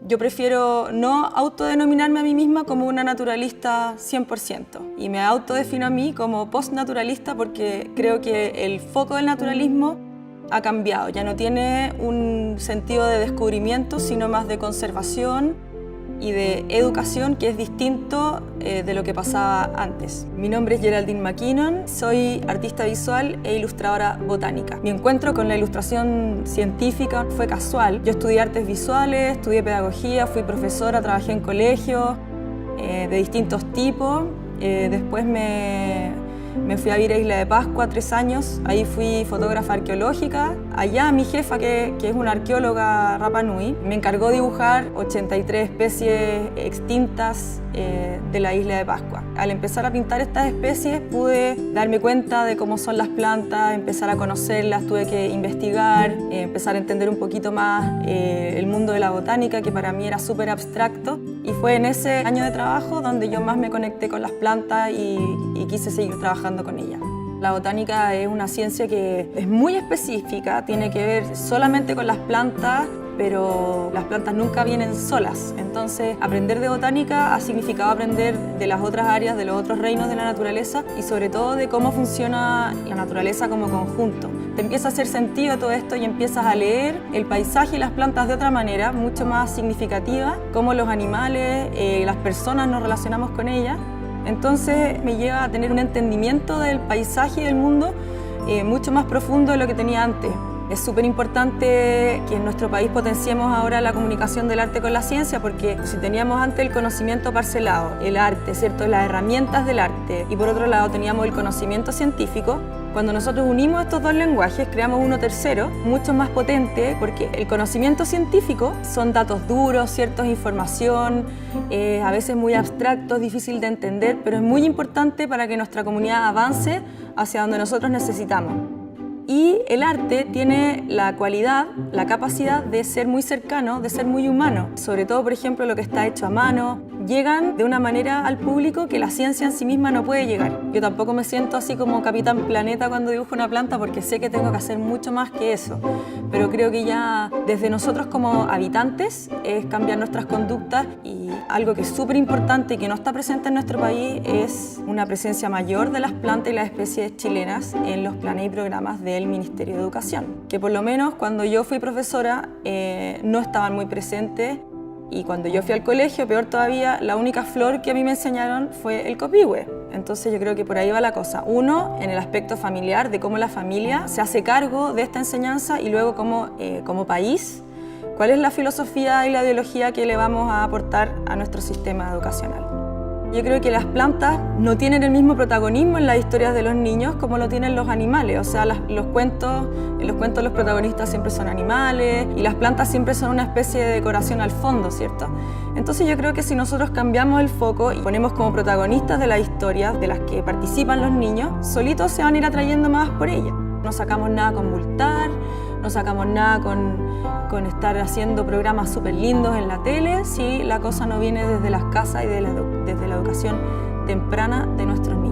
Yo prefiero no autodenominarme a mí misma como una naturalista 100% y me autodefino a mí como postnaturalista porque creo que el foco del naturalismo ha cambiado, ya no tiene un sentido de descubrimiento, sino más de conservación y de educación, que es distinto de lo que pasaba antes. Mi nombre es Geraldine McKinnon, soy artista visual e ilustradora botánica. Mi encuentro con la ilustración científica fue casual. Yo estudié artes visuales, estudié pedagogía, fui profesora, trabajé en colegios de distintos tipos. Después me fui a vivir a Isla de Pascua 3 años, ahí fui fotógrafa arqueológica. Allá mi jefa, que es una arqueóloga Rapa Nui, me encargó dibujar 83 especies extintas de la Isla de Pascua. Al empezar a pintar estas especies pude darme cuenta de cómo son las plantas, empezar a conocerlas, tuve que investigar, empezar a entender un poquito más el mundo de la botánica, que para mí era súper abstracto. Y fue en ese año de trabajo donde yo más me conecté con las plantas y quise seguir trabajando con ellas. La botánica es una ciencia que es muy específica, tiene que ver solamente con las plantas, pero las plantas nunca vienen solas. Entonces, aprender de botánica ha significado aprender de las otras áreas, de los otros reinos de la naturaleza y sobre todo de cómo funciona la naturaleza como conjunto. Te empieza a hacer sentido todo esto y empiezas a leer el paisaje y las plantas de otra manera, mucho más significativa, cómo los animales, las personas nos relacionamos con ellas. Entonces me lleva a tener un entendimiento del paisaje y del mundo mucho más profundo de lo que tenía antes. Es súper importante que en nuestro país potenciemos ahora la comunicación del arte con la ciencia, porque si teníamos antes el conocimiento parcelado, el arte, ¿cierto?, las herramientas del arte, y por otro lado teníamos el conocimiento científico, cuando nosotros unimos estos dos lenguajes creamos uno tercero, mucho más potente, porque el conocimiento científico son datos duros, ¿cierto?, información, a veces muy abstractos, difícil de entender, pero es muy importante para que nuestra comunidad avance hacia donde nosotros necesitamos. Y el arte tiene la cualidad, la capacidad de ser muy cercano, de ser muy humano. Sobre todo, por ejemplo, lo que está hecho a mano, llegan de una manera al público que la ciencia en sí misma no puede llegar. Yo tampoco me siento así como Capitán Planeta cuando dibujo una planta porque sé que tengo que hacer mucho más que eso. Pero creo que ya desde nosotros como habitantes es cambiar nuestras conductas, y algo que es súper importante y que no está presente en nuestro país es una presencia mayor de las plantas y las especies chilenas en los planes y programas del Ministerio de Educación, que por lo menos cuando yo fui profesora no estaban muy presentes, y cuando yo fui al colegio, peor todavía, la única flor que a mí me enseñaron fue el copihue. Entonces yo creo que por ahí va la cosa. Uno, en el aspecto familiar, de cómo la familia se hace cargo de esta enseñanza, y luego como país, cuál es la filosofía y la ideología que le vamos a aportar a nuestro sistema educacional. Yo creo que las plantas no tienen el mismo protagonismo en las historias de los niños como lo tienen los animales. O sea, en los cuentos los protagonistas siempre son animales y las plantas siempre son una especie de decoración al fondo, ¿cierto? Entonces yo creo que si nosotros cambiamos el foco y ponemos como protagonistas de las historias de las que participan los niños, solitos se van a ir atrayendo más por ellas. No sacamos nada con multar, no sacamos nada con estar haciendo programas súper lindos en la tele, si la cosa no viene desde las casas y desde la educación temprana de nuestros niños.